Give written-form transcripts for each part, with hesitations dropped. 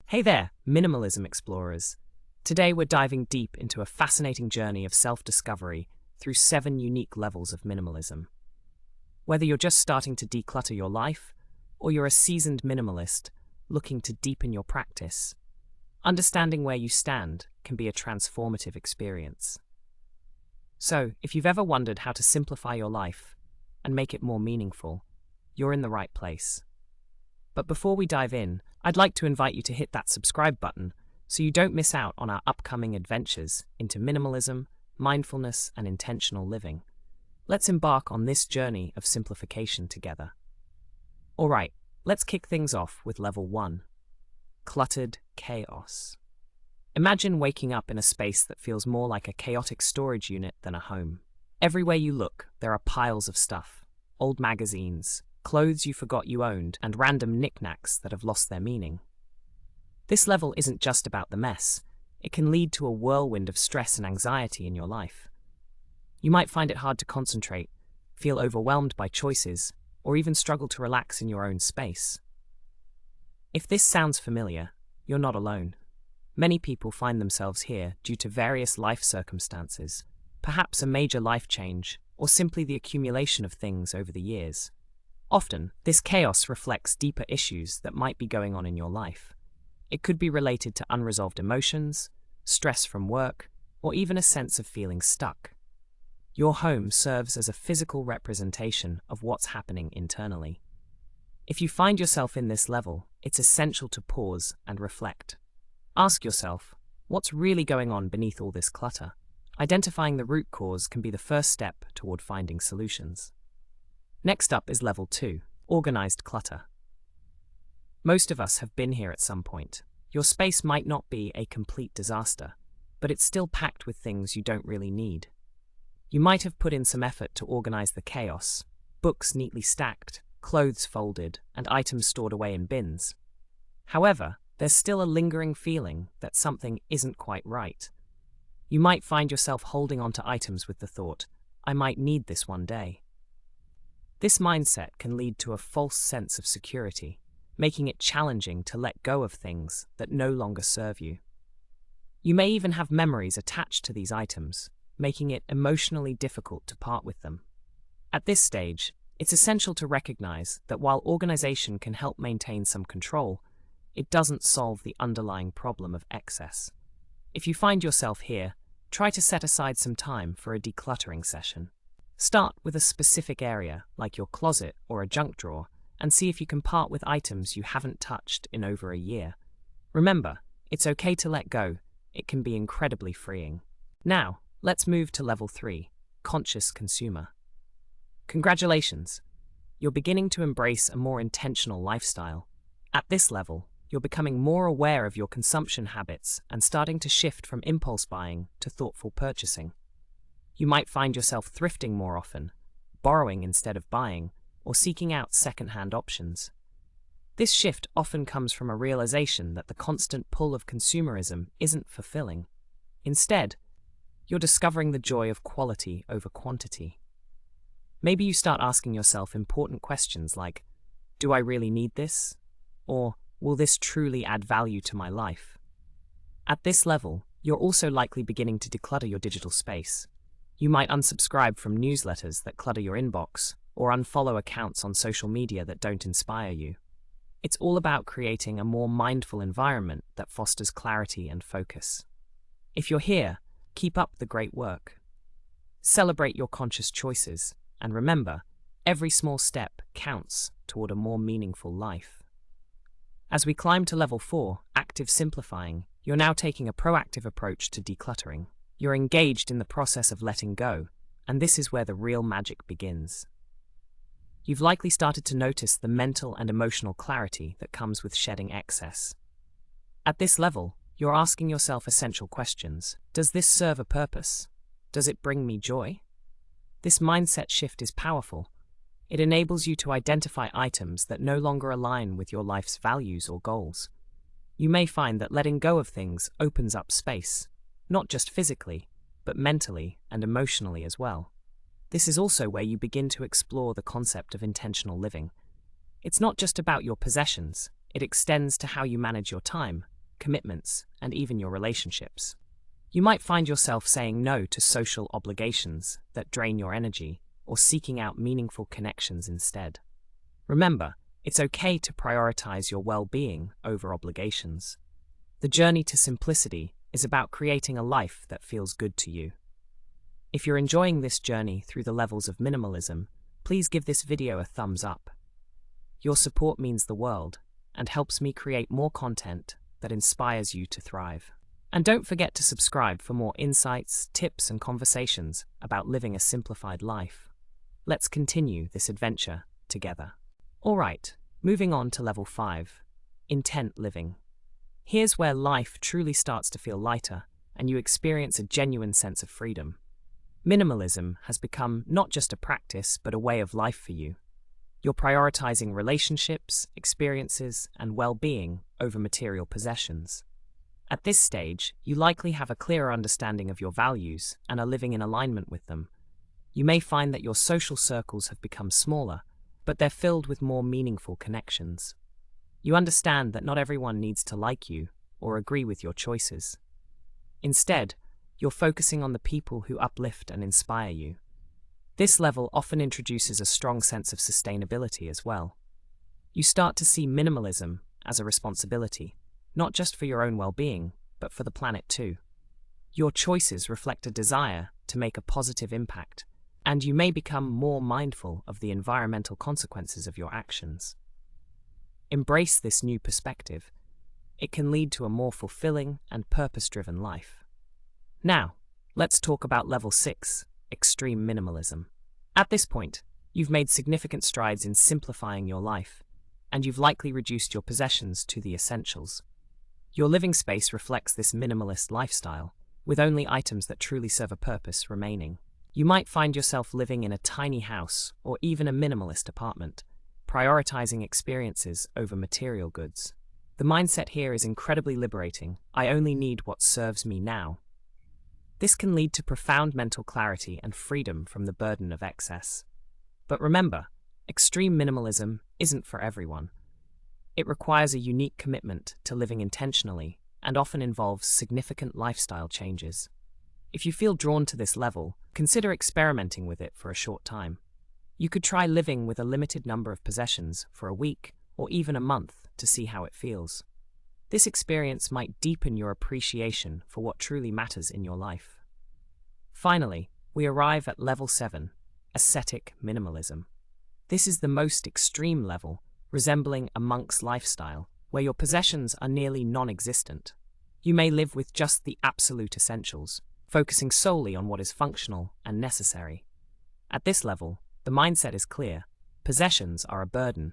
Hey there, Minimalism explorers. Today we're diving deep into a fascinating journey of self-discovery through 7 unique levels of minimalism. Whether you're just starting to declutter your life, or you're a seasoned minimalist looking to deepen your practice, understanding where you stand can be a transformative experience. So, if you've ever wondered how to simplify your life and make it more meaningful, you're in the right place. But before we dive in, I'd like to invite you to hit that subscribe button so you don't miss out on our upcoming adventures into minimalism, mindfulness, and intentional living. Let's embark on this journey of simplification together. Alright, let's kick things off with level 1. Cluttered Chaos. Imagine waking up in a space that feels more like a chaotic storage unit than a home. Everywhere you look, there are piles of stuff. Old magazines, clothes you forgot you owned, and random knickknacks that have lost their meaning. This level isn't just about the mess. It can lead to a whirlwind of stress and anxiety in your life. You might find it hard to concentrate, feel overwhelmed by choices, or even struggle to relax in your own space. If this sounds familiar, you're not alone. Many people find themselves here due to various life circumstances, perhaps a major life change, or simply the accumulation of things over the years. Often, this chaos reflects deeper issues that might be going on in your life. It could be related to unresolved emotions, stress from work, or even a sense of feeling stuck. Your home serves as a physical representation of what's happening internally. If you find yourself in this level, it's essential to pause and reflect. Ask yourself, what's really going on beneath all this clutter? Identifying the root cause can be the first step toward finding solutions. Next up is level 2, organized clutter. Most of us have been here at some point. Your space might not be a complete disaster, but it's still packed with things you don't really need. You might have put in some effort to organize the chaos, books neatly stacked, clothes folded, and items stored away in bins. However, there's still a lingering feeling that something isn't quite right. You might find yourself holding on to items with the thought, I might need this one day. This mindset can lead to a false sense of security, making it challenging to let go of things that no longer serve you. You may even have memories attached to these items, making it emotionally difficult to part with them. At this stage, it's essential to recognize that while organization can help maintain some control, it doesn't solve the underlying problem of excess. If you find yourself here, try to set aside some time for a decluttering session. Start with a specific area, like your closet or a junk drawer, and see if you can part with items you haven't touched in over a year. Remember, it's okay to let go. It can be incredibly freeing. Now, let's move to level 3, conscious consumer. Congratulations! You're beginning to embrace a more intentional lifestyle. At this level, you're becoming more aware of your consumption habits and starting to shift from impulse buying to thoughtful purchasing. You might find yourself thrifting more often, borrowing instead of buying, or seeking out second-hand options. This shift often comes from a realization that the constant pull of consumerism isn't fulfilling. Instead, you're discovering the joy of quality over quantity. Maybe you start asking yourself important questions like, do I really need this? Or, will this truly add value to my life? At this level, you're also likely beginning to declutter your digital space. You might unsubscribe from newsletters that clutter your inbox, or unfollow accounts on social media that don't inspire you. It's all about creating a more mindful environment that fosters clarity and focus. If you're here, keep up the great work. Celebrate your conscious choices, and remember, every small step counts toward a more meaningful life. As we climb to level 4, active simplifying, you're now taking a proactive approach to decluttering. You're engaged in the process of letting go, and this is where the real magic begins. You've likely started to notice the mental and emotional clarity that comes with shedding excess. At this level, you're asking yourself essential questions. Does this serve a purpose? Does it bring me joy? This mindset shift is powerful. It enables you to identify items that no longer align with your life's values or goals. You may find that letting go of things opens up space, not just physically, but mentally and emotionally as well. This is also where you begin to explore the concept of intentional living. It's not just about your possessions, it extends to how you manage your time, commitments, and even your relationships. You might find yourself saying no to social obligations that drain your energy or seeking out meaningful connections instead. Remember, it's okay to prioritize your well-being over obligations. The journey to simplicity is about creating a life that feels good to you. If you're enjoying this journey through the levels of minimalism, please give this video a thumbs up. Your support means the world and helps me create more content that inspires you to thrive. And don't forget to subscribe for more insights, tips, and conversations about living a simplified life. Let's continue this adventure together. Alright, moving on to level 5, intent living. Here's where life truly starts to feel lighter and you experience a genuine sense of freedom. Minimalism has become not just a practice, but a way of life for you. You're prioritizing relationships, experiences, and well-being over material possessions. At this stage, you likely have a clearer understanding of your values and are living in alignment with them. You may find that your social circles have become smaller, but they're filled with more meaningful connections. You understand that not everyone needs to like you or agree with your choices. Instead, you're focusing on the people who uplift and inspire you. This level often introduces a strong sense of sustainability as well. You start to see minimalism as a responsibility, not just for your own well-being, but for the planet too. Your choices reflect a desire to make a positive impact, and you may become more mindful of the environmental consequences of your actions. Embrace this new perspective. It can lead to a more fulfilling and purpose-driven life. Now, let's talk about level 6, extreme minimalism. At this point, you've made significant strides in simplifying your life, and you've likely reduced your possessions to the essentials. Your living space reflects this minimalist lifestyle, with only items that truly serve a purpose remaining. You might find yourself living in a tiny house or even a minimalist apartment, prioritizing experiences over material goods. The mindset here is incredibly liberating. I only need what serves me now. This can lead to profound mental clarity and freedom from the burden of excess. But remember, extreme minimalism isn't for everyone. It requires a unique commitment to living intentionally and often involves significant lifestyle changes. If you feel drawn to this level, consider experimenting with it for a short time. You could try living with a limited number of possessions for a week or even a month to see how it feels. This experience might deepen your appreciation for what truly matters in your life. Finally, we arrive at level 7, ascetic minimalism. This is the most extreme level, resembling a monk's lifestyle, where your possessions are nearly non-existent. You may live with just the absolute essentials, focusing solely on what is functional and necessary. At this level, the mindset is clear. Possessions are a burden.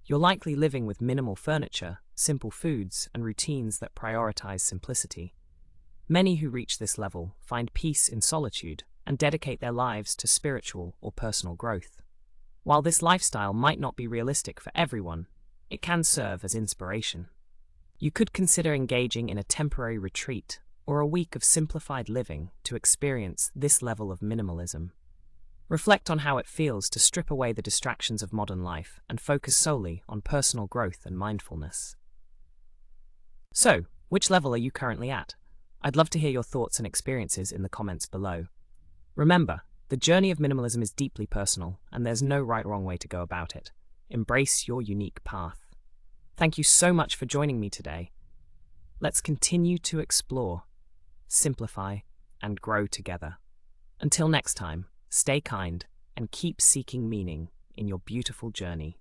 You're likely living with minimal furniture, simple foods, and routines that prioritize simplicity. Many who reach this level find peace in solitude and dedicate their lives to spiritual or personal growth. While this lifestyle might not be realistic for everyone, it can serve as inspiration. You could consider engaging in a temporary retreat or a week of simplified living to experience this level of minimalism. Reflect on how it feels to strip away the distractions of modern life and focus solely on personal growth and mindfulness. So, which level are you currently at? I'd love to hear your thoughts and experiences in the comments below. Remember, the journey of minimalism is deeply personal, and there's no right or wrong way to go about it. Embrace your unique path. Thank you so much for joining me today. Let's continue to explore, simplify, and grow together. Until next time, stay kind and keep seeking meaning in your beautiful journey.